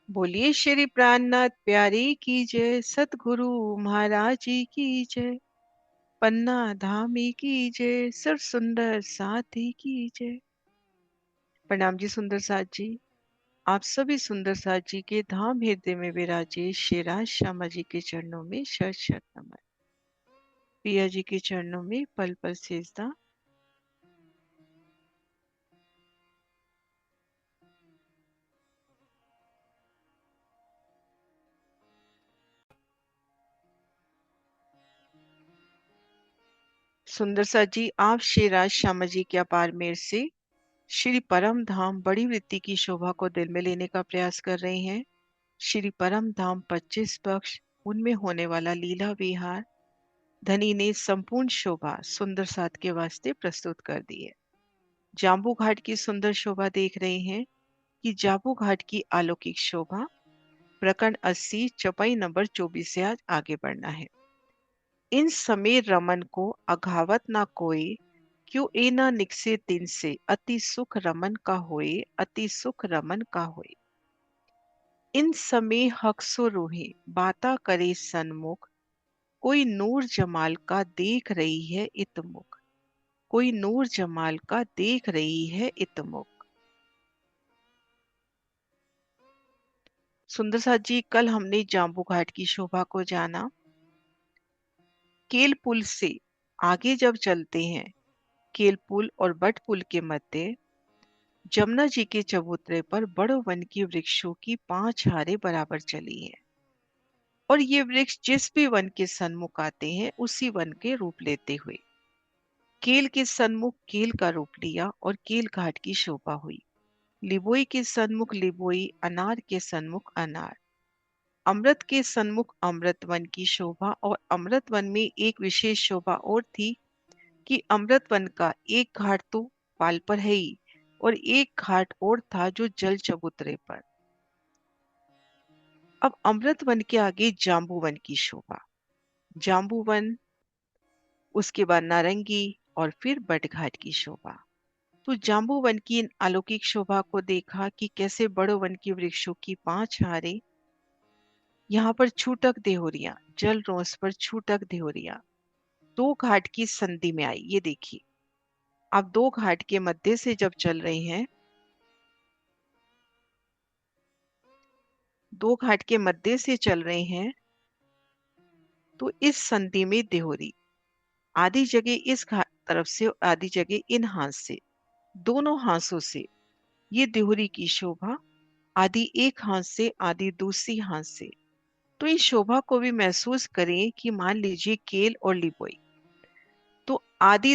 बोलिए श्री प्राणनाथ प्यारे की जय, सतगुरु महाराज जी की जय, पन्ना धामी की जय, सर सुंदर साथी की जय। प्रणाम जी सुंदर साथ जी। आप सभी सुंदर साथ जी के धाम हृदय में विराजे श्री राज श्यामा जी के चरणों में शत शत नमन। पिया जी के चरणों में पल पल सेजदा। सुंदर साथ जी, आप श्री राज श्यामा जी के अपार मेहर से श्री परम धाम बड़ी वृत्ति की शोभा को दिल में लेने का प्रयास कर रहे हैं। श्री परम धाम 25 पक्ष, उनमें होने वाला लीला विहार धनी ने संपूर्ण शोभा सुंदर साथ के वास्ते प्रस्तुत कर दी है। जाम्बू घाट की सुंदर शोभा देख रहे हैं कि जाम्बू घाट की अलौकिक शोभा। प्रकरण 80 चौपाई नंबर 24 से आज आगे बढ़ना है। इन समय रमन को अघावत ना कोई, क्यों ए ना निकसे तिन से, अति सुख रमन का होए, अति सुख रमन का होए। इन समय हक सो रूहे बाता करे सन्मुख, कोई नूर जमाल का देख रही है इतमुख, कोई नूर जमाल का देख रही है इतमुख। सुंदर साथ जी, कल हमने जाम्बू घाट की शोभा को जाना। केल पुल से आगे जब चलते हैं, केल पुल और बट पुल के मध्य जमुना जी के चबूतरे पर बड़ो वन की वृक्षों की 5 हारे बराबर चली है, और ये वृक्ष जिस भी वन के सन्मुख आते हैं उसी वन के रूप लेते हुए केल के सन्मुख केल का रूप लिया और केल घाट की शोभा हुई। लिबोई के सन्मुख लिबोई, अनार के सन्मुख अनार, अमृत के सन्मुख अमृत वन की शोभा। और अमृत वन में एक विशेष शोभा और थी कि अमृत वन का एक घाट तो पाल पर है ही, और एक घाट और था जो जल चबूतरे पर। अब अमृत वन के आगे जाम्बू वन की शोभा। जाम्बू वन, उसके बाद नारंगी, और फिर बटघाट की शोभा। तो जाम्बू वन की इन अलौकिक शोभा को देखा कि कैसे बड़ो वन की वृक्षों की 5 हारे, यहाँ पर छूटक देहोरियां, जल रोस पर छूटक देहोरियां दो घाट की संधि में आई। ये देखिए, आप दो घाट के मध्य से जब चल रहे हैं, दो घाट के मध्य से चल रहे हैं, तो इस संधि में देहोरी आधी जगह इस घाट तरफ से और आधी जगह इन हाथ से, दोनों हाथों से ये देहोरी की शोभा, आधी एक हाथ से आधी दूसरी हाथ से। तो इस शोभा को भी महसूस करें कि मान लीजिए केल और लिबोई, तो आधी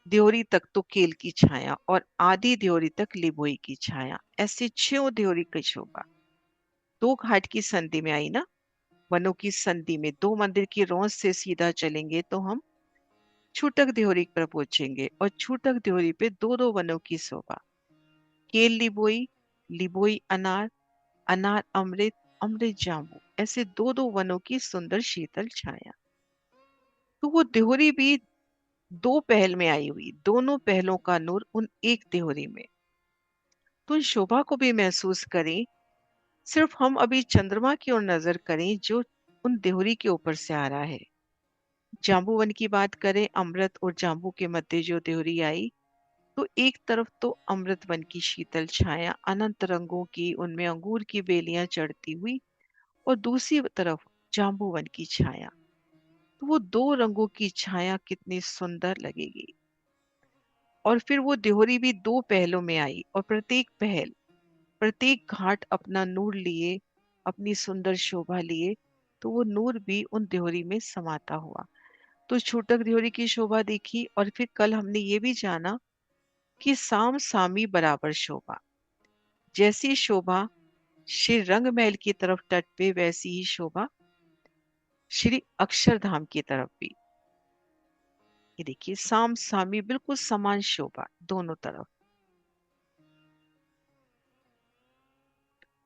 देवरी तक तो केल की छाया और आधी देवरी तक लिबोई की छाया, ऐसे 6 देवरी की शोभा दो घाट की संधि में आई ना। वनों की संधि में दो मंदिर की रौंद से सीधा चलेंगे तो हम छूटक देवरी पर पहुंचेंगे, और छूटक देवरी पे दो दो वनों की शोभा, केल लिबोई, लिबोई अनार, अनार अमृत, अमृत जाम्बू, ऐसे दो दो वनों की सुंदर शीतल छाया। तो वो देहोरी भी दो पहल में आई हुई, दोनों पहलों का नूर उन एक देहोरी में। तो उन शोभा को भी महसूस करें। सिर्फ हम अभी चंद्रमा की ओर नजर करें जो उन देहोरी के ऊपर से आ रहा है। जाम्बू वन की बात करें, अमृत और जाम्बू के मध्य जो देहोरी आई, तो एक तरफ तो अमृत वन की शीतल छाया अनंत रंगों की, उनमें अंगूर की बेलियां चढ़ती हुई, और दूसरी तरफ जाम्बू वन की छाया। तो वो दो रंगों की छाया कितनी सुंदर लगेगी। और फिर वो देहोरी भी दो पहलों में आई, और प्रत्येक पहल, प्रत्येक घाट अपना नूर लिए, अपनी सुंदर शोभा लिए, तो वो नूर भी उन देहोरी में समाता हुआ। तो छूटक देहोरी की शोभा देखी, और फिर कल हमने ये भी जाना कि साम सामी बराबर शोभा। जैसी शोभा श्री रंगमहल की तरफ तट पे, वैसी ही शोभा श्री अक्षरधाम की तरफ भी। ये देखिए, साम सामी बिल्कुल समान शोभा दोनों तरफ।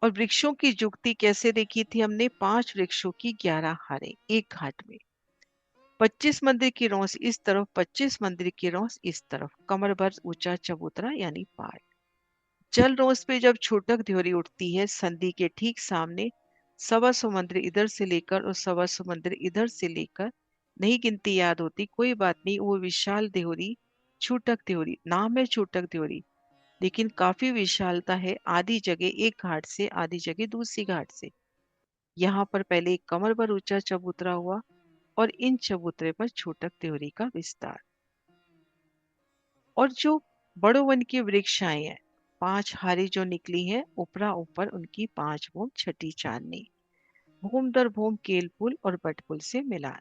और वृक्षों की जुगती कैसे देखी थी हमने, 5 वृक्षों की 11 हारें एक घाट में, 25 मंदिर की रौस इस तरफ, 25 मंदिर की रौस इस तरफ, कमर भर ऊंचा चबूतरा यानी पहाड़। जल रोज पे जब छूटक ध्योरी उठती है संधि के ठीक सामने, सवा समुद्र इधर से लेकर और सवा समुद्र इधर से लेकर, नहीं गिनती याद होती, कोई बात नहीं, वो विशाल देहोरी छूटक देहोरी, नाम है छूटक देहोरी, लेकिन काफी विशालता है। आधी जगह एक घाट से, आधी जगह दूसरी घाट से। यहाँ पर पहले एक कमर पर ऊंचा चबूतरा हुआ और इन चबूतरे पर छूटक देहोरी का विस्तार। और जो बड़ो वन की वृक्ष आए हैं, 5 हारी जो निकली है, ऊपरा ऊपर उनकी 5 भूम छठी चांदनी, भूम दर भूम केल पुल और बटपुल से मिला।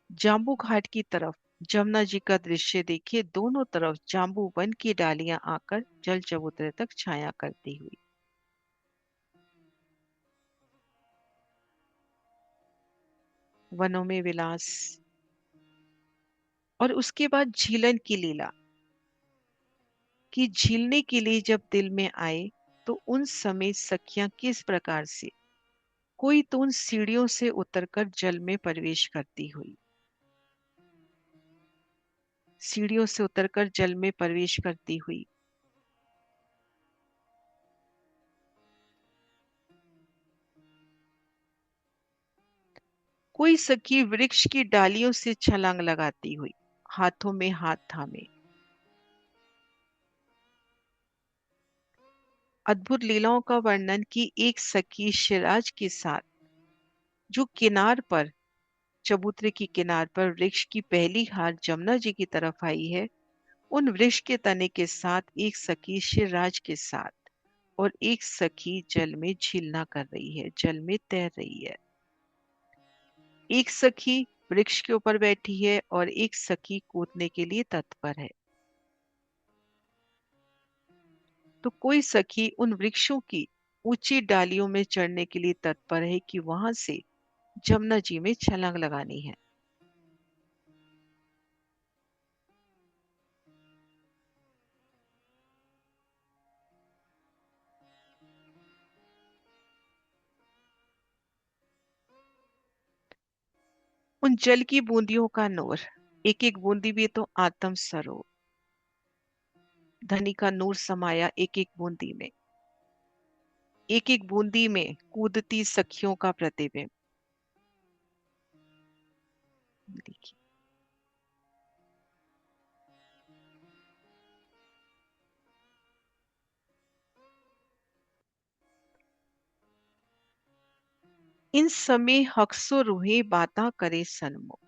जाम्बू घाट की तरफ जमुना जी का दृश्य देखिए, दोनों तरफ जाम्बू वन की डालियां आकर जल चबूतरे तक छाया करती हुई। वनों में विलास। और उसके बाद झीलन की लीला, कि झीलने के लिए जब दिल में आए तो उन समय सखियां किस प्रकार से, कोई तो उन सीढ़ियों से उतरकर जल में प्रवेश करती हुई, सीढ़ियों से उतरकर जल में प्रवेश करती हुई। कोई सखी वृक्ष की डालियों से छलांग लगाती हुई, हाथों में हाथ थामे। अद्भुत लीलाओं का वर्णन, की एक सखी शिराज के साथ जो किनार पर, चबूतरे की किनार पर वृक्ष की पहली हार जमुना जी की तरफ आई है, उन वृक्ष के तने के साथ एक सखी शिवराज के साथ और एक सखी जल में झीलना कर रही है, जल में तैर रही है। एक सखी वृक्ष के ऊपर बैठी है और एक सखी कूदने के लिए तत्पर है। तो कोई सखी उन वृक्षों की ऊंची डालियों में चढ़ने के लिए तत्पर है कि वहां से जमुना जी में छलांग लगानी है। उन जल की बूंदियों का नूर, एक एक बूंदी भी तो आत्म सरोवर, धनी का नूर समाया एक एक बूंदी में, एक एक बूंदी में कूदती सखियों का प्रतिबिंब। देखिए, इन समय हक्सो रूहे बाता करे सन्मुख,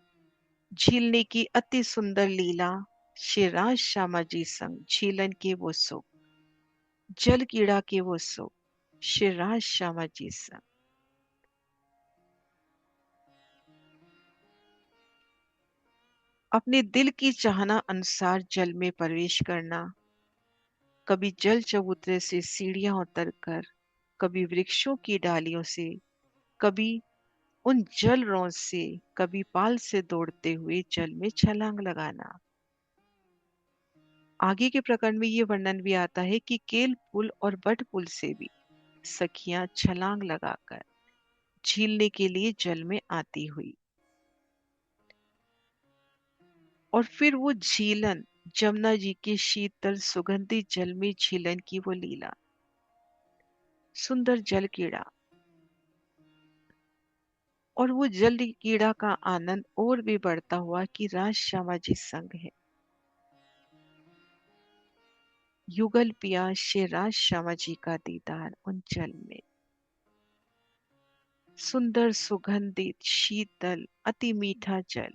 झीलने की अति सुंदर लीला, शिवराज श्यामा जी संग झीलन के वो सुख, जल कीड़ा के वो सुख, शिवराज श्यामा जी संग। अपने दिल की चाहना अनुसार जल में प्रवेश करना, कभी जल चबूतरे से सीढ़ियां उतरकर, कभी वृक्षों की डालियों से, कभी उन जल रौं से, कभी पाल से दौड़ते हुए जल में छलांग लगाना। आगे के प्रकरण में ये वर्णन भी आता है कि केल पुल और बट पुल से भी सखियां छलांग लगाकर झीलने के लिए जल में आती हुई। और फिर वो झीलन, जमुना जी के शीतल सुगंधित जल में झीलन की वो लीला, सुंदर जल कीड़ा, और वो जल कीड़ा का आनंद और भी बढ़ता हुआ कि राज श्यामा जी संग है। युगल पिया श्री राज श्यामा जी का दीदार उन जल में, सुंदर सुगंधित शीतल अति मीठा जल,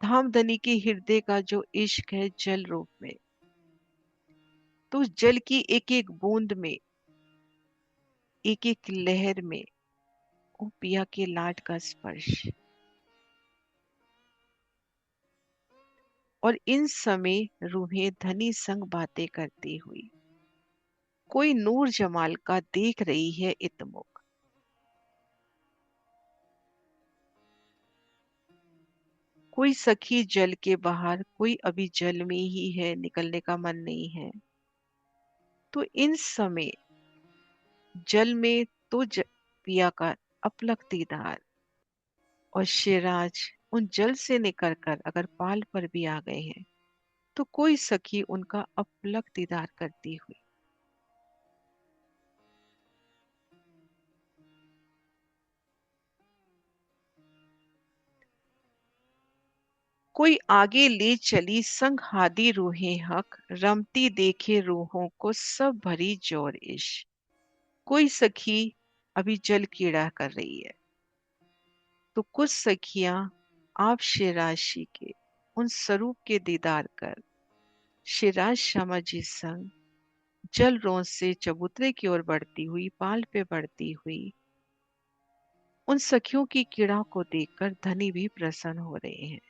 धामधनी के हृदय का जो इश्क है जल रूप में, तो उस जल की एक एक बूंद में, एक एक लहर में ओ पिया के लाड का स्पर्श। और इन समय रूहें धनी संग बातें करती हुई कोई नूर जमाल का देख रही है इतमुख, कोई सखी जल के बाहर, कोई अभी जल में ही है, निकलने का मन नहीं है। तो इन समय जल में तो पिया का अपलक दीदार, और शिवराज उन जल से निकल कर अगर पाल पर भी आ गए हैं तो कोई सखी उनका अपलक दीदार करती हुई। कोई आगे ले चली संग हादी रूहें हक, रमती देखे रूहों को सब भरी जोर इश्क। कोई सखी अभी जल कीड़ा कर रही है, तो कुछ सखियां आप शिराशी के उन स्वरूप के दीदार कर शिराज शमा जी संग जल रोंस से चबूतरे की ओर बढ़ती हुई, पाल पे बढ़ती हुई, उन सखियों की कीड़ा को देखकर धनी भी प्रसन्न हो रहे हैं।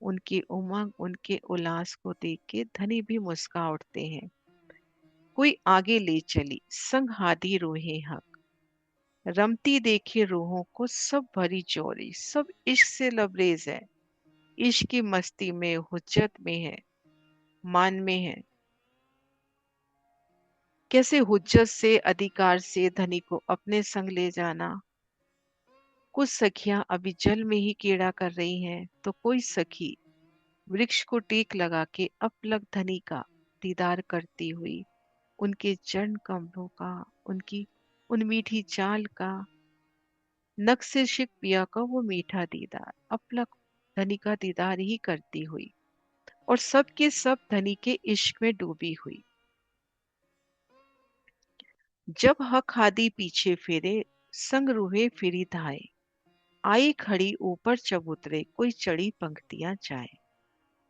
उनकी उमंग, उनके उल्लास को देख के धनी भी मुस्कुरा उठते हैं। कोई आगे ले चली संग हादी रूहें हक, रमती देखे रूहों को सब भरी चोरी, सब इश्क से लबरेज है, इश्क की मस्ती में, हुज्जत में है, मान में है। कैसे हुज्जत से, अधिकार से धनी को अपने संग ले जाना। कुछ सखियां अभी जल में ही कीड़ा कर रही हैं, तो कोई सखी वृक्ष को टेक लगा के अपलक धनी का दीदार करती हुई, उनके चरण कमलों का, उनकी उन मीठी चाल का, नक से शिक पिया का वो मीठा दीदार, अपलक धनी का दीदार ही करती हुई, और सब के सब धनी के इश्क में डूबी हुई। जब हक हादी पीछे फेरे, संग रूहे फिरी धाए, आई खड़ी ऊपर चबूतरे, कोई चढ़ी पंक्तियां जाए।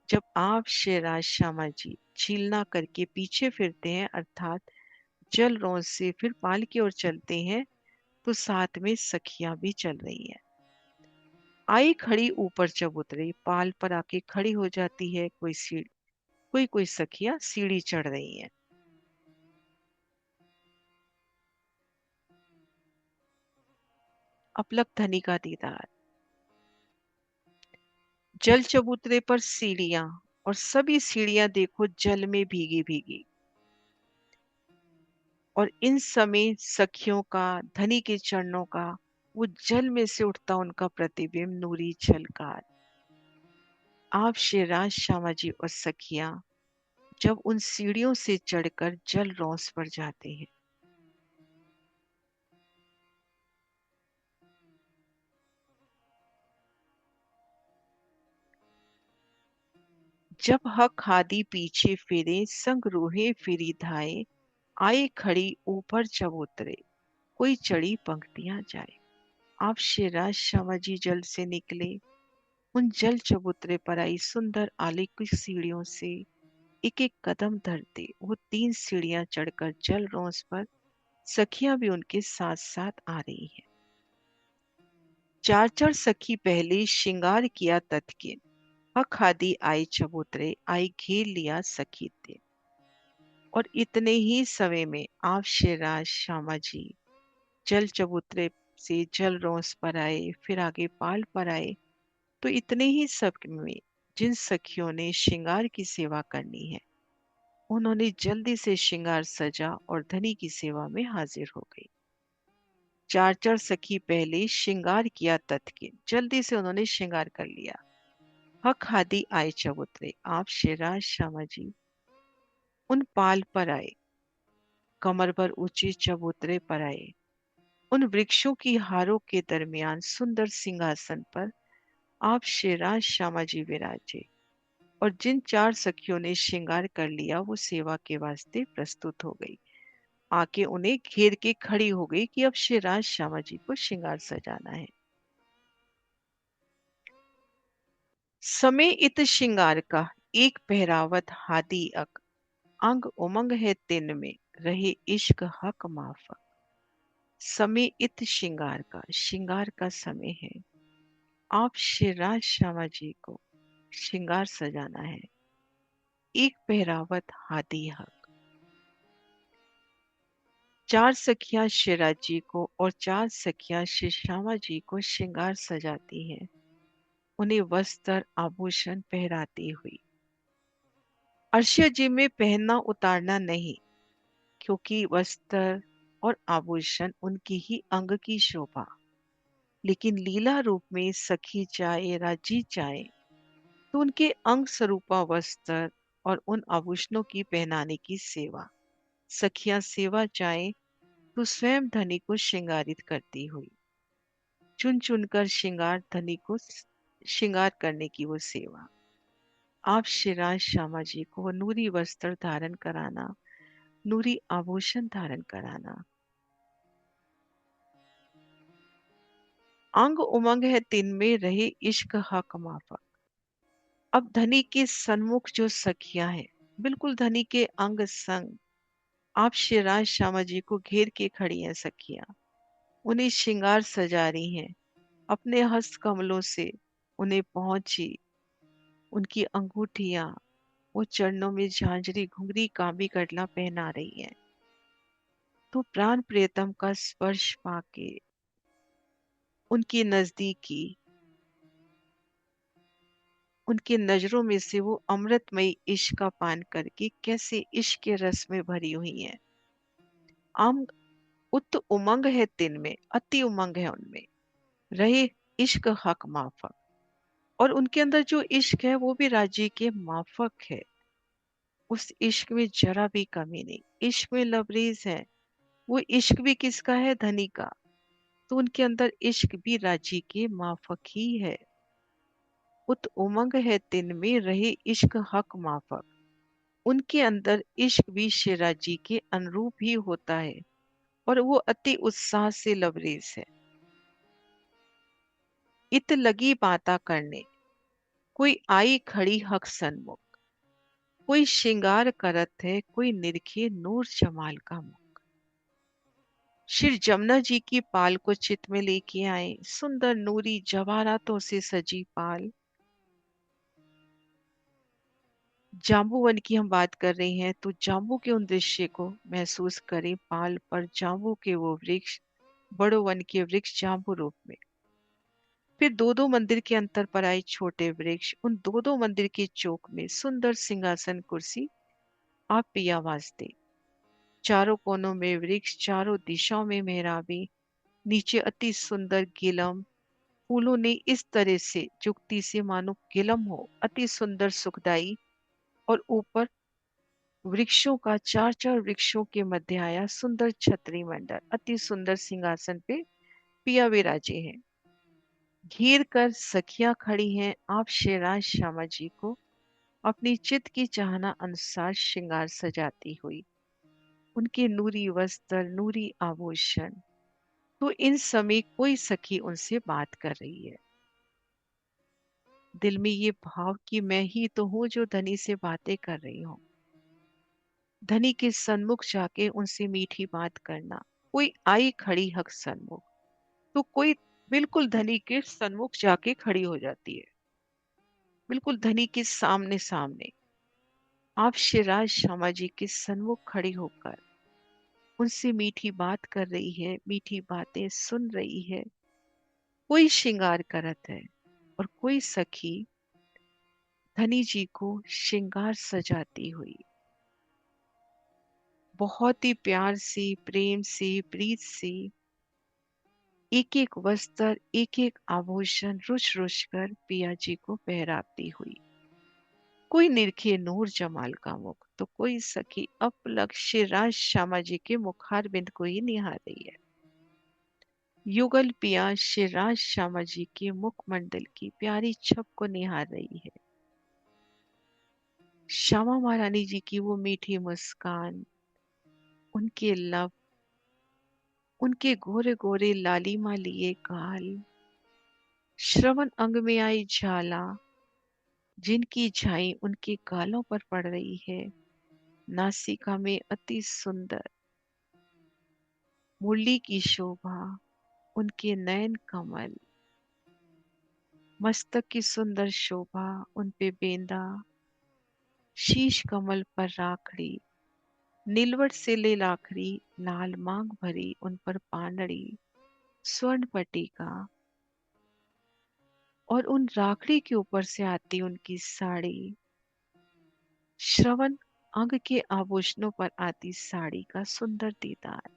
जब आप शेराज श्यामा जी छीलना करके पीछे फिरते हैं, अर्थात जल रोंस से फिर पाल की ओर चलते हैं, तो साथ में सखियां भी चल रही हैं। आई खड़ी ऊपर चबूतरे, पाल पर आके खड़ी हो जाती है कोई सीढ़ी, कोई कोई सखियां सीढ़ी चढ़ रही हैं। अपलक धनी का दीदार। जल चबूतरे पर सीढ़ियां, और सभी सीढ़ियां देखो जल में भीगी भीगी, और इन समय सखियों का, धनी के चरणों का, वो जल में से उठता उनका प्रतिबिंब नूरी झलकार। आप शेराज श्यामा जी और सखियां जब उन सीढ़ियों से चढ़कर जल रौस पर जाते हैं, जब हक हादी पीछे फेरे, संग रूहे फिरी धाए, आए खड़ी ऊपर चबूतरे, कोई चढ़ी पंक्तियां जाए। आप शेराज श्यामा जी जल से निकले, उन जल चबूतरे पर आई सुंदर आलेखित सीढ़ियों से एक एक कदम धरते वो 3 सीढ़ियां चढ़कर जल रोंस पर सखियां भी उनके साथ साथ आ रही हैं। चार चार सखी पहले श्रृंगार किया तत्के, हक हादी आई चबूतरे, आई घेर लिया सखी ते। और इतने ही समय में आप शेराज श्यामा जी जल चबूतरे से जल रोंस पर आए, फिर आगे पाल पर आए, तो इतने ही सब में जिन सखियों ने श्रृंगार की सेवा करनी है, उन्होंने जल्दी से श्रृंगार सजा और धनी की सेवा में हाजिर हो गई। चार चार सखी पहले श्रृंगार किया तत्के, जल्दी से उन्होंने श्रृंगार कर लिया। हक हादी आए चबूतरे, आप शेराज श्यामा जी उन पाल पर आए, कमर पर ऊंचे चबूतरे पर आए, उन वृक्षों की हारों के दरमियान सुंदर सिंहासन पर आप शेराज श्यामा जी विराजे, और जिन 4 सखियों ने श्रृंगार कर लिया वो सेवा के वास्ते प्रस्तुत हो गई, आके उन्हें घेर के खड़ी हो गई कि अब शेराज श्यामा जी को श्रृंगार सजाना है। समय इत श्रृंगार का एक पहरावत हादी अक, अंग उमंग है तिन में रहे इश्क हक माफक। समय इत श्रृंगार का समय है, आप शिवराज श्यामा जी को श्रृंगार सजाना है। एक पहरावत हादी हक। 4 सखियां शिवराज जी को और 4 सखियां श्री श्यामा जी को श्रृंगार सजाती हैं, उन्हें वस्त्र आभूषण पहराती हुई। अर्षा जी में पहनना उतारना नहीं, क्योंकि वस्त्र और आभूषण उनकी ही अंग की शोभा, लेकिन लीला रूप में सखी चाहे राजी चाहे तो उनके अंग स्वरूपा वस्त्र और उन आभूषणों की पहनाने की सेवा। सखियां सेवा चाहे तो स्वयं धनी को श्रृंगारित करती हुई, चुन चुनकर श्रृंगार धनी को श्रृंगार करने की वो सेवा। आप श्रीराज श्यामा जी को नूरी वस्त्र धारण कराना, नूरी आभूषण धारण कराना। अंग उमंग है तिन में रहे इश्क हक माफक। अब धनी के सन्मुख जो सखियां हैं, बिल्कुल धनी के अंग संग आप श्रीराज श्यामा जी को घेर के खड़ी हैं सखियां। उन्हें श्रृंगार सजा रही हैं, अपने हस्त कमलों से उन्हें पहुंची, उनकी अंगूठियां, वो चरणों में झांझरी घुंघरी कांबी कड़ला पहना रही हैं। तो प्राण प्रियतम का स्पर्श पाके, उनकी नजदीकी, उनकी नजरों में से वो अमृतमयी इश्क का पान करके कैसे इश्क के रस में भरी हुई हैं। आम उत उमंग है तिन में, अति उमंग है उनमें, रहे इश्क हक माफक। और उनके अंदर जो इश्क है वो भी राज्य के माफक है। उस इश्क में जरा भी कमी नहीं, इश्क में लबरेज है। वो इश्क भी किसका है? धनी का। तो उनके अंदर इश्क भी राज्य के माफक ही है। उत उमंग है तिन में रहे इश्क हक माफक। उनके अंदर इश्क भी शिराजी के अनुरूप ही होता है और वो अति उत्साह से लबरेज है। इत लगी बाता करने, कोई आई खड़ी हक सन्मुख। कोई श्रृंगार करत है, कोई निरखे नूर जमाल का मुख। श्री जमुना जी की पाल को चित में लेके आए, सुंदर नूरी जवाहरातों से सजी पाल। जाम्बूवन की हम बात कर रहे हैं तो जाम्बू के उन दृश्य को महसूस करें। पाल पर जाम्बू के वो वृक्ष, बड़ो वन के वृक्ष जाम्बू रूप में। फिर दो दो मंदिर के अंतर पर आए छोटे वृक्ष, उन दो दो मंदिर के चौक में सुंदर सिंहासन कुर्सी आप पिया वास्ते। चारों कोनों में वृक्ष, चारों दिशाओं में मेहराबी, नीचे अति सुंदर गिलम, फूलों ने इस तरह से जुगती से मानो गिलम हो, अति सुंदर सुखदाई। और ऊपर वृक्षों का, चार चार वृक्षों के मध्य आया सुंदर छतरी मंडल, अति सुंदर सिंहासन पे पिया विराजे हैं। घेर कर सखियां खड़ी हैं आप शेराज श्यामा जी को अपनी चित्त की चाहना अनुसार श्रृंगार सजाती हुई। उनके नूरी वस्त्र, नूरी आभूषण। तो इन समय कोई सखी उनसे बात कर रही है। दिल में ये भाव कि मैं ही तो हूं जो धनी से बातें कर रही हूँ। धनी के सन्मुख जाके उनसे मीठी बात करना। कोई आई खड़ी हक सन्मुख, तो कोई बिल्कुल धनी के सन्मुख जाके खड़ी हो जाती है, बिल्कुल धनी के सामने सामने। आप शिराज श्यामा जी के सन्मुख खड़ी होकर उनसे मीठी बात कर रही है, मीठी बातें सुन रही है। कोई श्रृंगार करत है और कोई सखी धनी जी को श्रृंगार सजाती हुई बहुत ही प्यार से, प्रेम से, प्रीत से एक एक वस्त्र, एक एक आभूषण रुच रुच कर पिया जी को पहराती हुई। कोई निरखे नूर जमाल का मुख, तो कोई सखी अपलक शिराज श्यामा जी के मुखार बिंद को ही निहार रही है। युगल पिया शिराज श्यामा जी के मुखमंडल की प्यारी छप को निहार रही है। श्यामा महारानी जी की वो मीठी मुस्कान, उनके लब, उनके गोरे गोरे लालिमा लिए गाल, श्रवण अंग में आई झाला जिनकी झाई उनके गालों पर पड़ रही है। नासिका में अति सुंदर मुरली की शोभा, उनके नयन कमल, मस्तक की सुंदर शोभा, उन पे बेंदा, शीश कमल पर राखड़ी, नीलवट से ले लाखड़ी, लाल मांग भरी उन पर पानड़ी, स्वर्ण पट्टिका, और उन राखड़ी के ऊपर से आती उनकी साड़ी, श्रवण अंग के आभूषणों पर आती साड़ी का सुंदर दीदार।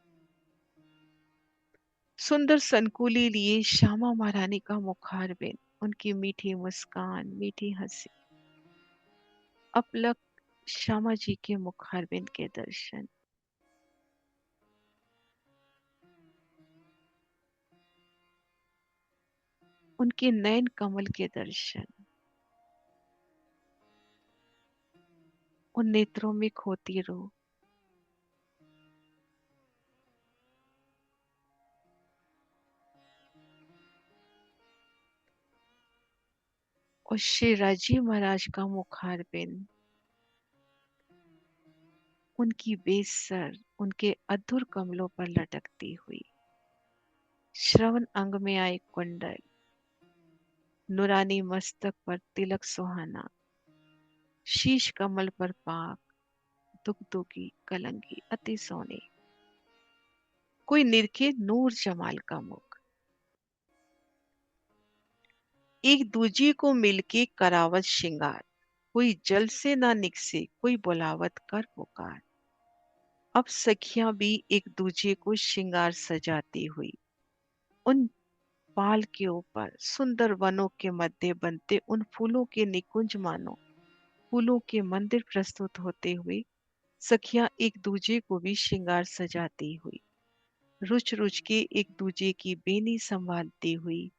सुंदर सनकुली लिए श्यामा महारानी का मुखारबिंद, उनकी मीठी मुस्कान, मीठी हंसी, अपलक श्यामा जी के मुखारबिंद के दर्शन, उनके नयन कमल के दर्शन, उन नेत्रों में खोती रहो। और श्री राजी महाराज का मुखारबिंद, उनकी बेसर उनके अधुर कमलों पर लटकती हुई, श्रवण अंग में आए कुंडल, नुरानी मस्तक पर तिलक सुहाना, शीश कमल पर पाक, दुगदुगी कलंगी अति सोने, कोई निरखे नूर जमाल का मुख। एक दूजे को मिलके करावत श्रृंगार, कोई जल से ना निकसे कोई बुलावत कर पुकार। अब सखियां भी एक दूजे को श्रृंगार सजाती हुई, उन पाल के ऊपर सुंदर वनों के मध्य बनते उन फूलों के निकुंज मानो फूलों के मंदिर प्रस्तुत होते हुए, सखियां एक दूजे को भी श्रृंगार सजाती हुई, रुच रुच के एक दूजे की बेनी संभालती हुई,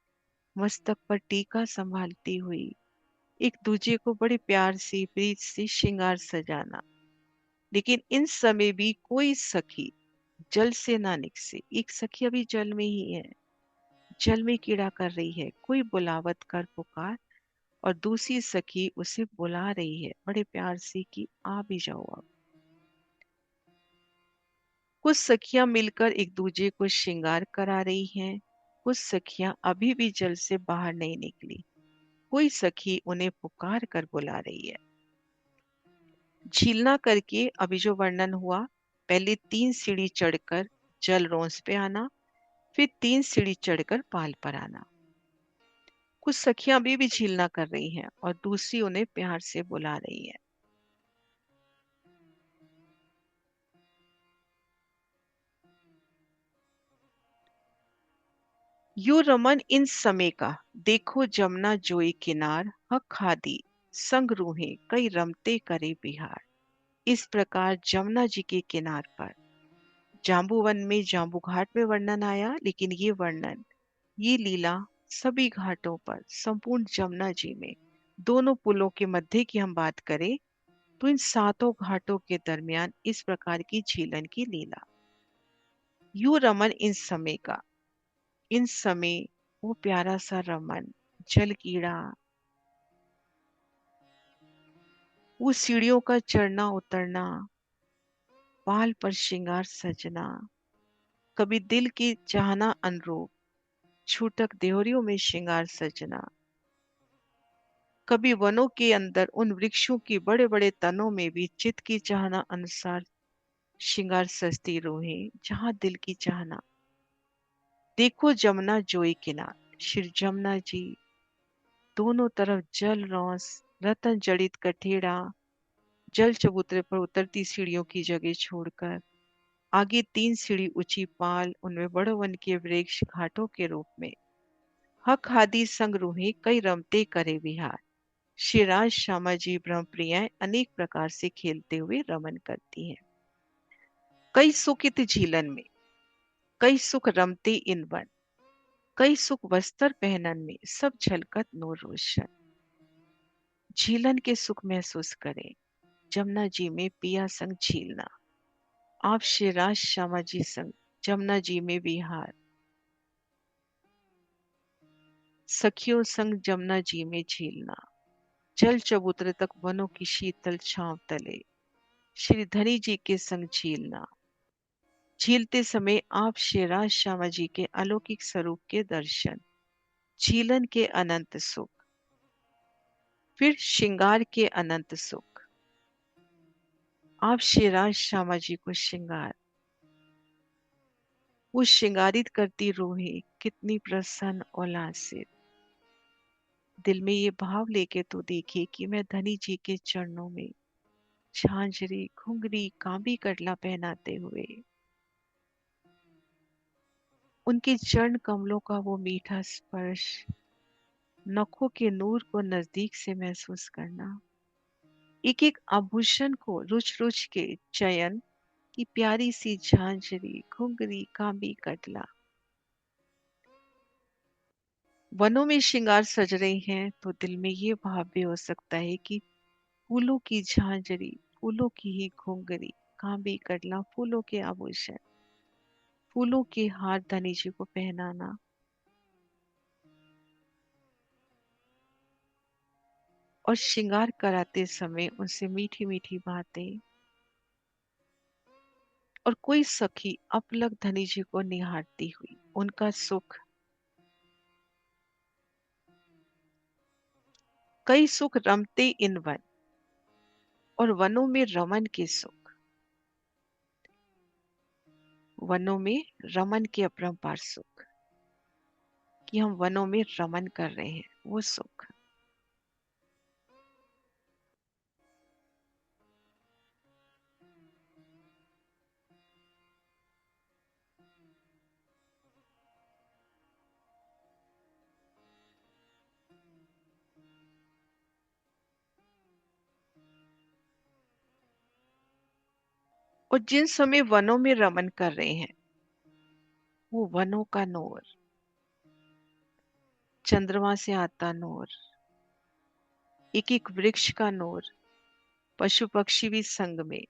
मस्तक पर टीका संभालती हुई, एक दूजे को बड़े प्यार से प्रीत से श्रृंगार सजाना। लेकिन इन समय भी कोई सखी जल से ना निकसे, एक सखी अभी जल में ही है, जल में कीड़ा कर रही है, कोई बुलावत कर पुकार, और दूसरी सखी उसे बुला रही है बड़े प्यार से कि आ भी जाओ अब। कुछ सखियां मिलकर एक दूजे को श्रृंगार करा रही हैं, कुछ सखियां अभी भी जल से बाहर नहीं निकली, कोई सखी उन्हें पुकार कर बुला रही है। झीलना करके अभी जो वर्णन हुआ, पहले 3 सीढ़ी चढ़कर जल रोंस पे आना, फिर 3 सीढ़ी चढ़कर पाल पर आना। कुछ सखियां अभी भी झीलना कर रही हैं और दूसरी उन्हें प्यार से बुला रही है। यो रमन इन समय का, देखो जमुना जोई किनार, हक खादी संग रूहे कई रमते करे बिहार। इस प्रकार जमुना जी के किनार पर जाम्बूवन में जाम्बू घाट में वर्णन आया, लेकिन ये वर्णन, ये लीला सभी घाटों पर संपूर्ण जमुना जी में, दोनों पुलों के मध्य की हम बात करें तो इन 7 घाटों के दरमियान इस प्रकार की झीलन की लीला। यू रमन इन समय का, इन समय वो प्यारा सा रमन, जल कीड़ा, वो सीढ़ियों का चढ़ना उतरना, पाल पर श्रृंगार सजना, कभी दिल की चाहना अनुरूप छूटक देहरियों में श्रृंगार सजना, कभी वनों के अंदर उन वृक्षों की बड़े बड़े तनों में भी चित्त की चाहना अनुसार श्रृंगार सजती रूहें, जहां दिल की चाहना। देखो जमुना जोई किनार, श्री जमुना जी, दोनों तरफ जल रौस, रतन जड़ित कठेड़ा, जल चबूतरे पर उतरती सीढ़ियों की जगह छोड़कर आगे 3 सीढ़ी ऊंची पाल, उनमें बड़े वन के वृक्ष घाटों के रूप में, हक हादी संग रूहे कई रमते करे विहार। श्री राज श्यामा जी ब्रह्म प्रियाएं अनेक प्रकार से खेलते हुए रमन करती हैं। कई सुख इत झीलन में, कई सुख रमते इन वन, कई सुख वस्त्र पहनन में, सब झलकत नूर रोशन। झीलन के सुख महसूस करें, जमुना जी में पिया संग झीलना, आप श्री राज श्यामा जी संग जमुना जी में विहार, सखियों संग जमुना जी में झीलना, जल चबूतरे तक वनों की शीतल छांव तले श्री धनी जी के संग झीलना, झीलते समय आप श्री राज श्यामा जी के अलौकिक स्वरूप के दर्शन, झीलन के अनंत सुख, फिर श्रृंगार के अनंत सुख, आप श्री राज श्यामा जी को श्रृंगार, वो श्रृंगारित करती रूहें कितनी प्रसन्न और लासित। दिल में ये भाव लेके तो देखिए कि मैं धनी जी के चरणों में झांझरी घुंघरी कांबी कटला पहनाते हुए उनके चरण कमलों का वो मीठा स्पर्श, नखों के नूर को नजदीक से महसूस करना, एक एक आभूषण को रुच रुच के चयन की प्यारी सी झांझरी घुंघरी कांबी कटला। वनों में श्रृंगार सज रहे हैं तो दिल में ये भाव भी हो सकता है कि फूलों की झांझरी, फूलों की ही घुंघरी, कांबी कटला, फूलों के आभूषण, फूलों के हार धनी जी को पहनाना। और श्रृंगार कराते समय उनसे मीठी मीठी बातें। और कोई सखी अपलक धनी जी को निहारती हुई उनका सुख, कई सुख रमते इन वन, और वनों में रमन के सुख, वनों में रमन के अपरंपार सुख, कि हम वनों में रमन कर रहे हैं, वो सुख। और जिन समय वनों में रमन कर रहे हैं, वो वनों का नूर, चंद्रमा से आता नूर, एक एक वृक्ष का नूर, पशु पक्षी भी संग में,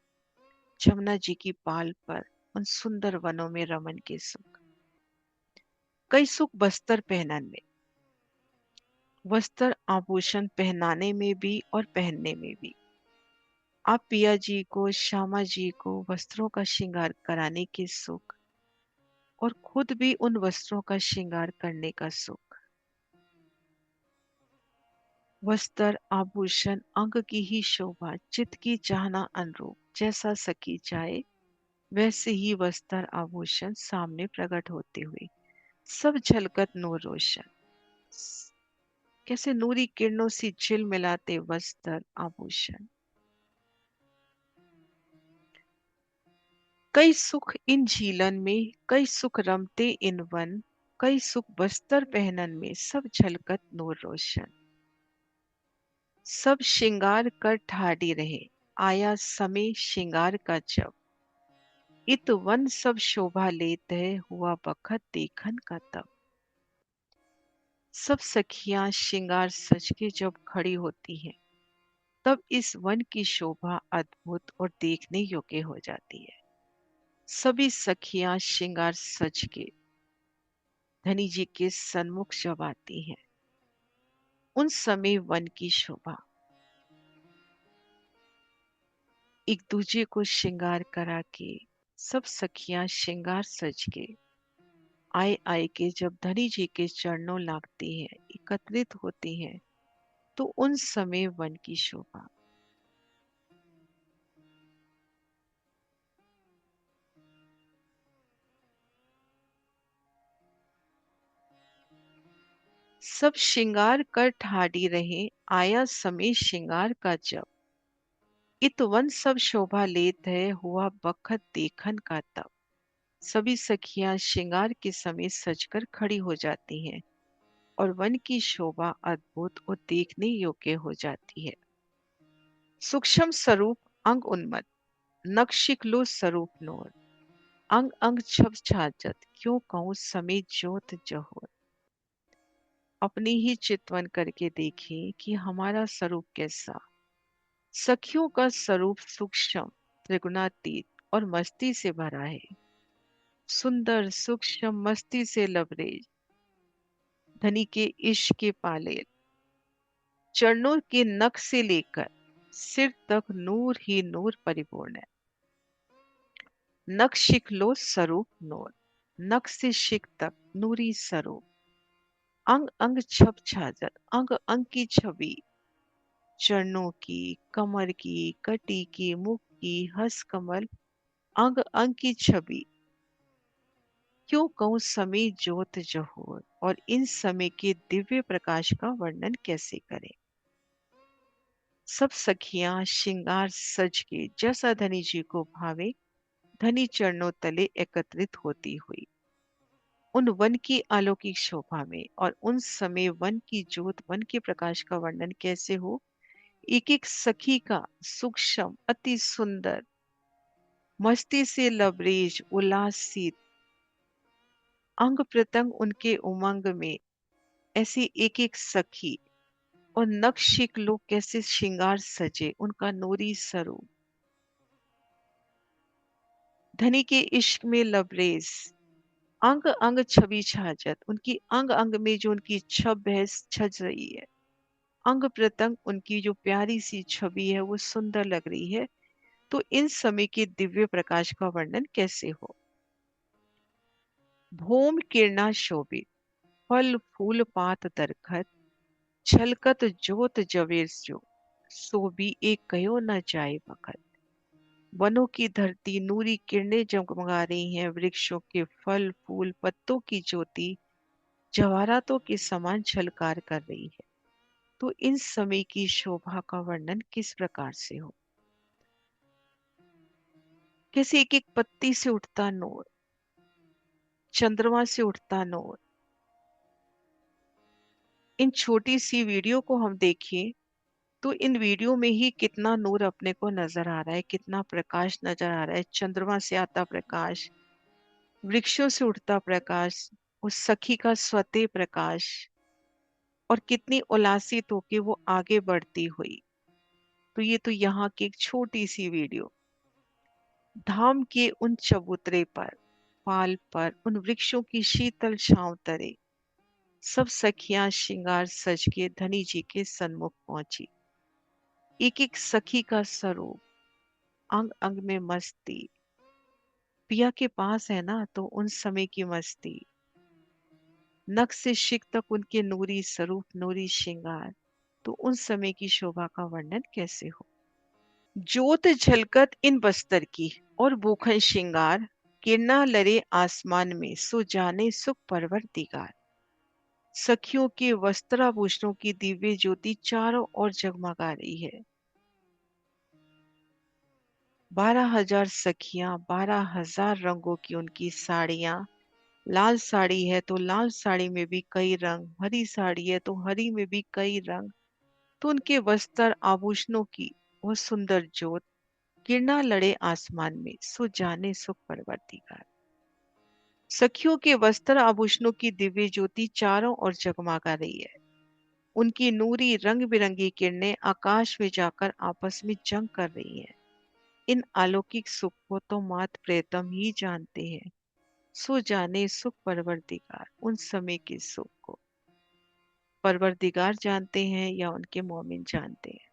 जमुना जी की पाल पर, उन सुंदर वनों में रमन के सुख। कई सुख बस्तर पहनन में, वस्त्र आभूषण पहनाने में भी और पहनने में भी। आप पिया जी को, श्यामा जी को वस्त्रों का श्रृंगार कराने के सुख, और खुद भी उन वस्त्रों का श्रृंगार करने का सुख। वस्त्र आभूषण अंग की ही शोभा, चित्त की चाहना अनुरूप, जैसा सकी जाए वैसे ही वस्त्र आभूषण सामने प्रकट होते हुए सब झलकत नूर रोशन, कैसे नूरी किरणों से झिलमिलाते वस्त्र आभूषण। कई सुख इन झीलन में, कई सुख रमते इन वन, कई सुख बस्तर पहनन में, सब झलकत नूर रोशन। सब श्रृंगार कर ठाड़ी रहे, आया समय श्रृंगार का जब, इत वन सब शोभा लेत है, हुआ बखत देखन का तब। सब सखियां श्रृंगार सज के जब खड़ी होती हैं, तब इस वन की शोभा अद्भुत और देखने योग्य हो जाती है। सभी सखियां श्रृंगार सज के धनी जी के सन्मुख जब आती हैं, उन समय वन की शोभा, एक दूजे को श्रृंगार करा के, सब सखियां श्रृंगार सज के आए आए के जब धनी जी के चरणों लागती है, एकत्रित होती हैं, तो उन समय वन की शोभा। सब श्रृंगार कर ठाड़ी रहे, आया समय श्रृंगार का जब, इत वन सब शोभा लेत है, हुआ बखत देखन का तब। सभी सखियां श्रृंगार के समय सजकर खड़ी हो जाती हैं, और वन की शोभा अद्भुत और देखने योग्य हो जाती है। सूक्ष्म स्वरूप अंग उन्मत्त, नक्शिकलो स्वरूप नोर, अंग अंग छब छाजत, क्यों कहूँ समय ज्योत जहोर। अपनी ही चितवन करके देखें कि हमारा स्वरूप कैसा। सखियों का स्वरूप सूक्ष्म, त्रिगुणातीत और मस्ती से भरा है। सुंदर सूक्ष्म मस्ती से लबरेज धनी के इश्क के पाले, चरणों के नख से लेकर सिर तक नूर ही नूर परिपूर्ण है। नख शिख लो स्वरूप नूर, नख से शिख तक नूरी स्वरूप, अंग अंग छप छाजत, अंग अंग की छवि, चरणों की, कमर की, कटी की, मुख की, हस कमल, अंग अंग की छवि, क्यों कहूँ समय ज्योत जहोर। और इन समय के दिव्य प्रकाश का वर्णन कैसे करें। सब सखियां श्रृंगार सज के जैसा धनी जी को भावे, धनी चरणों तले एकत्रित होती हुई उन वन की अलौकिक शोभा में, और उन समय वन की ज्योत वन के प्रकाश का वर्णन कैसे हो, एक एक सखी का सूक्ष्म अति सुंदर मस्ती से लबरेज उल्लासित अंग प्रत्यंग उनके उमंग में, ऐसी एक एक सखी और नक्शिक लोग कैसे श्रृंगार सजे उनका नूरी स्वरूप। धनी के इश्क में लबरेज अंग अंग छवि छाजत, उनकी अंग अंग में जो उनकी छब है छज रही है, अंग प्रत्यंग उनकी जो प्यारी सी छवि है वो सुंदर लग रही है। तो इन समय के दिव्य प्रकाश का वर्णन कैसे हो। भूम किरणा शोभित फल फूल पात दरखत, छलकत जोत जवेर जो, सो भी एक कयो न जाए बखत। वनों की धरती नूरी किरणें जगमगा रही हैं, वृक्षों के फल फूल पत्तों की ज्योति जवाहरातों के समान झलकार कर रही है। तो इन समय की शोभा का वर्णन किस प्रकार से हो। कैसे एक एक पत्ती से उठता नूर, चंद्रमा से उठता नूर। इन छोटी सी वीडियो को हम देखें तो इन वीडियो में ही कितना नूर अपने को नजर आ रहा है, कितना प्रकाश नजर आ रहा है। चंद्रमा से आता प्रकाश, वृक्षों से उठता प्रकाश, उस सखी का स्वते प्रकाश, और कितनी उल्लासित होके वो आगे बढ़ती हुई। तो ये तो यहाँ की एक छोटी सी वीडियो। धाम के उन चबूतरे पर, पाल पर, उन वृक्षों की शीतल छांव तले सब सखियां श्रृंगार सज के धनी जी के सन्मुख पहुंची। एक एक सखी का स्वरूप, अंग अंग में मस्ती। पिया के पास है ना, तो उन समय की मस्ती, नख से शिख तक उनके नूरी स्वरूप नूरी श्रृंगार। तो उन समय की शोभा का वर्णन कैसे हो। ज्योत झलकत इन बस्तर की और भूखन श्रृंगार, किरणा लरे आसमान में सो जाने सुख परवरदिगार। सखियों के वस्त्राभूषणों की दिव्य ज्योति चारों ओर जगमगा रही है। 12,000 सखियां, 12,000 रंगों की उनकी साड़ियां। लाल साड़ी है तो लाल साड़ी में भी कई रंग, हरी साड़ी है तो हरी में भी कई रंग। तो उनके वस्त्र आभूषणों की वह सुंदर ज्योत किरणा लड़े आसमान में सो जाने सुख परवरदिगार। सखियों के वस्त्र आभूषणों की दिव्य ज्योति चारों ओर जगमगा रही है। उनकी नूरी रंग बिरंगी किरणें आकाश में जाकर आपस में जंग कर रही हैं। इन अलौकिक सुख को तो मात्र प्रेतम ही जानते हैं। सो जाने सुख परवरदिगार, उन समय के सुख को परवरदिगार जानते हैं या उनके मोमिन जानते हैं।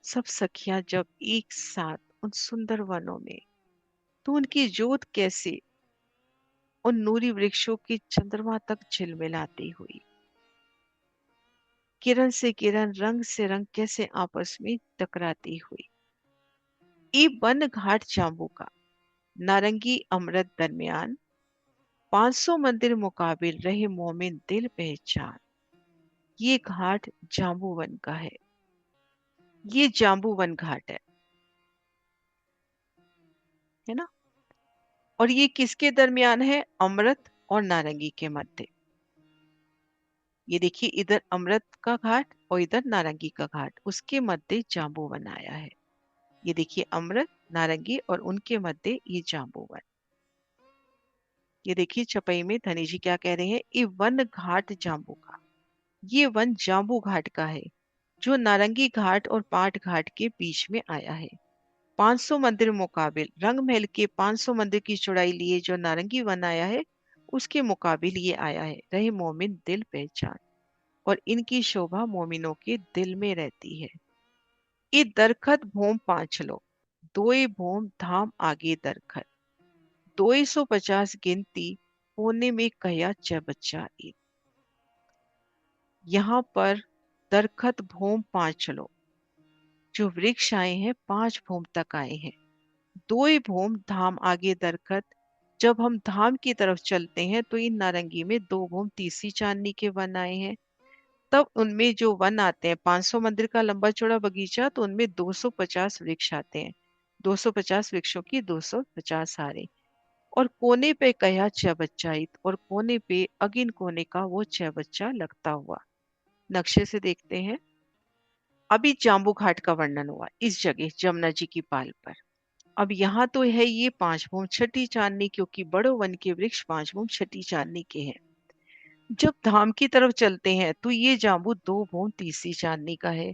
सब सखियां जब एक साथ उन सुंदर वनों में, तो उनकी ज्योत कैसे उन नूरी वृक्षों की चंद्रमा तक झिलमिलाती हुई, किरण से किरण रंग से रंग कैसे आपस में टकराती हुई। ई वन घाट जांबू का नारंगी अमृत दरमियान, 500 मंदिर मुकाबिल रहे मोमिन दिल पहचान। ये घाट जांबूवन का है, ये जांबूवन घाट है ना। और ये किसके दरमियान है, अमृत और नारंगी के मध्य। ये देखिए इधर अमृत का घाट और इधर नारंगी का घाट, उसके मध्य जांबूवन आया है। ये देखिए अमृत नारंगी और उनके मध्य ये जांबूवन। ये देखिए चपई में धनी जी क्या कह रहे हैं, ये वन घाट जांबू का, ये वन जांबू घाट का है जो नारंगी घाट और पाट घाट के बीच में आया है। 500 मंदिर मुकाबिल, रंग महल के 500 मंदिर की चौड़ाई लिए जो नारंगी वन आया है उसके मुकाबिल ये आया है। रहे मोमिन दिल पहचान, और इनकी शोभा मोमिनों के दिल में रहती है। ये दरखत भूम पांच लो, दोए भूम धाम आगे दरखत, 250 गिनती होने में कया च बच्चा एक। यहाँ पर दरखत भूम पांच लो, जो वृक्ष आए हैं 5 भूम तक आए हैं। दो ही भूम धाम आगे दरखत, जब हम धाम की तरफ चलते हैं तो इन नारंगी में 2 भूम तीसरी चांदनी के वन आए हैं। तब उनमें जो वन आते हैं, 500 मंदिर का लंबा चौड़ा बगीचा, तो उनमें 250 वृक्ष आते हैं। 250 वृक्षों की 250 हारे। और कोने पे कया छ बच्चाइत, और कोने पे अगिन कोने का वो छ बच्चा लगता हुआ। नक्शे से देखते हैं। अभी जाम्बू घाट का वर्णन हुआ इस जगह जमुना जी की पाल पर। अब यहाँ तो है ये 5 भूम छठी चांदनी, क्योंकि बड़ो वन के वृक्ष 5 भूम छठी चांदनी के हैं। जब धाम की तरफ चलते हैं तो ये जाम्बू 2 भूम तीसरी चांदनी का है।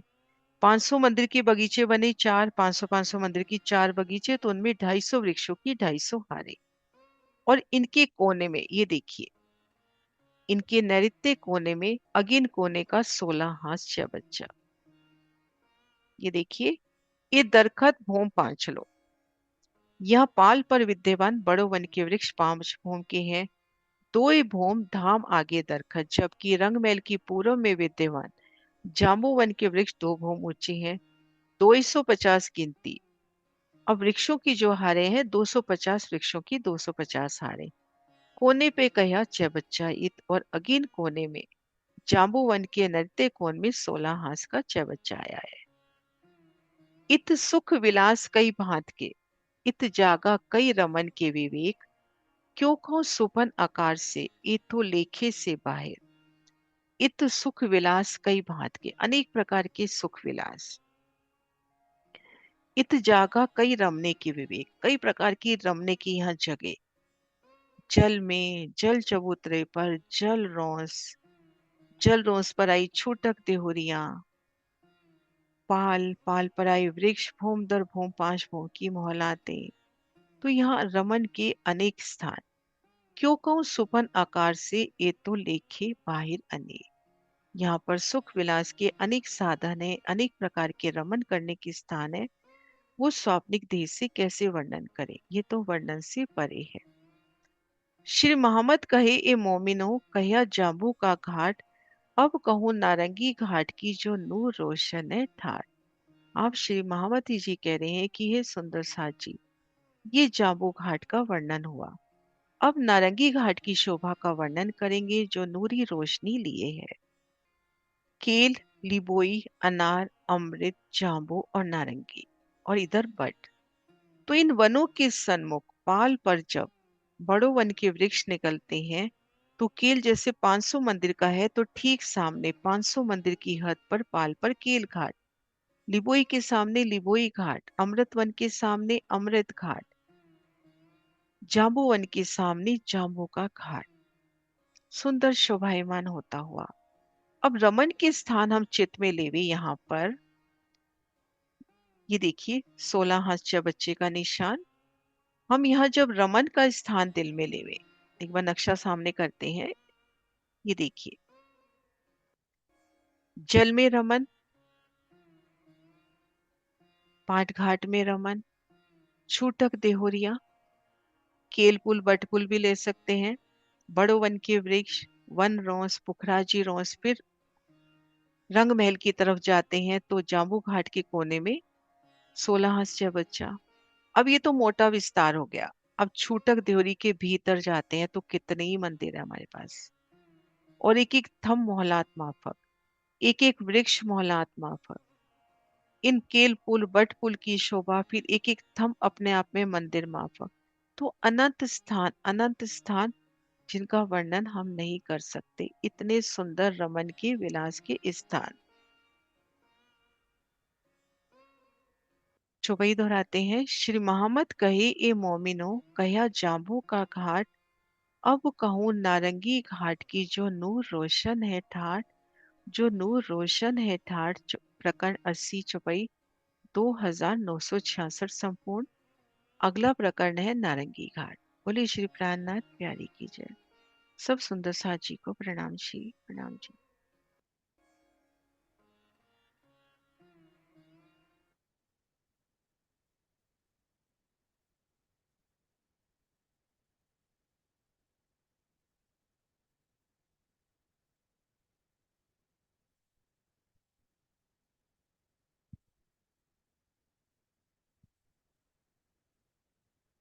500 मंदिर के बगीचे बने, 4 500 मंदिर की 4 बगीचे, तो उनमें 250 वृक्षों की 250 हारे। और इनके कोने में ये देखिए, इनके नैऋत्य कोने में अगिन कोने का 16 हाथ बच्चा। ये देखिए, ये दरखत भूम 5 लो। यह पाल पर विद्यमान बड़ो वन के वृक्ष 5 भूम के हैं। 2 भूम धाम आगे दरखत, जबकि रंगमहल की पूर्व में विद्यमान जाम्बू वन के वृक्ष 2 भूम ऊंचे हैं। 250 गिनती। अब वृक्षों की जो हारे हैं, 250 वृक्षों की 250 हारे। कोने पे कहा चैबच्चा इत, और अगीन कोने में जाम्बू वन के नृत्य कोण में 16 हाथ का चैबच्चा आया है। इत सुख विलास कई भांत के, इत जागा कई रमन के विवेक, क्यों कहो सुपन आकार से, इतो लेखे से बाहर। इत सुख विलास कई भांत के, अनेक प्रकार के सुख विलास। इत जागा कई रमने की विवेक, कई प्रकार की रमने की यहाँ जगह। जल में जल चबूतरे पर जल रोंस पर आई छूटक देहुरिया। पाल पाल पर आई वृक्ष, भूम दर भूम 5 भूम की मोहलाते। तो यहाँ रमन के अनेक स्थान, क्यों कहूँ सुपन आकार से, ये तो लेखे बाहिर अनेक। यहाँ पर सुख विलास के अनेक साधन है, अनेक प्रकार के रमन करने के स्थान है। वो स्वाप्निक देह से कैसे वर्णन करें, ये तो वर्णन से परे है। श्री मोहम्मद कहे ए मोमिनो, कहिया जाम्बू का घाट, अब कहूँ नारंगी घाट की जो नूर रोशन है ठाठ। आप श्री महावती जी कह रहे हैं कि हे सुंदर साथ जी, ये जाम्बू घाट का वर्णन हुआ। अब नारंगी घाट की शोभा का वर्णन करेंगे जो नूरी रोशनी लिए है। केल, लिबोई, अनार, अमृत, जाम्बू और नारंगी, और इधर बट। तो इन वनों के सन्मुख पाल पर जब बड़ो वन के वृक्ष निकलते हैं, तो केल जैसे 500 मंदिर का है, तो ठीक सामने 500 मंदिर की हद पर पाल पर केल घाट, लिबोई के सामने लिबोई घाट, अमृत वन के सामने अमृत घाट, जाम्बू वन के सामने जाम्बू का घाट सुंदर शोभायमान होता हुआ। अब रमन के स्थान हम चित्त में लेवे यहाँ पर। ये देखिए 16 हाथ बच्चे का निशान। हम यहाँ जब रमन का स्थान दिल में लेवे, एक बार नक्शा सामने करते हैं। ये देखिए, जल में रमन, पाट घाट में रमन, छूटक देहोरिया, केलपुल बटपुल भी ले सकते हैं, बड़ो वन के वृक्ष, वन रोंस, पुखराजी रोंस। फिर रंग महल की तरफ जाते हैं तो जाम्बू घाट के कोने में 16 हास्य बच्चा। अब ये तो मोटा विस्तार हो गया। अब छूटक देहरी के भीतर जाते हैं तो कितने ही मंदिर है हमारे पास, और एक एक थम मोहलात माफक, एक एक वृक्ष मोहलात माफक। इन केल पुल बट पुल की शोभा, फिर एक एक थम अपने आप में मंदिर माफक। तो अनंत स्थान जिनका वर्णन हम नहीं कर सकते, इतने सुंदर रमन के विलास के स्थान। चौपाई दोहराते हैं। श्री मोहम्मद कहे ए मोमिनो, कहा जाम्बू का घाट, अब कहूँ नारंगी घाट की जो नूर रोशन है ठाठ, जो नूर रोशन है ठाठ। प्रकरण 80 चौपाई 2966 संपूर्ण। अगला प्रकरण है नारंगी घाट। बोले श्री प्राणनाथ प्यारी की जय। सब सुंदर साथ जी को प्रणाम जी, प्रणाम जी।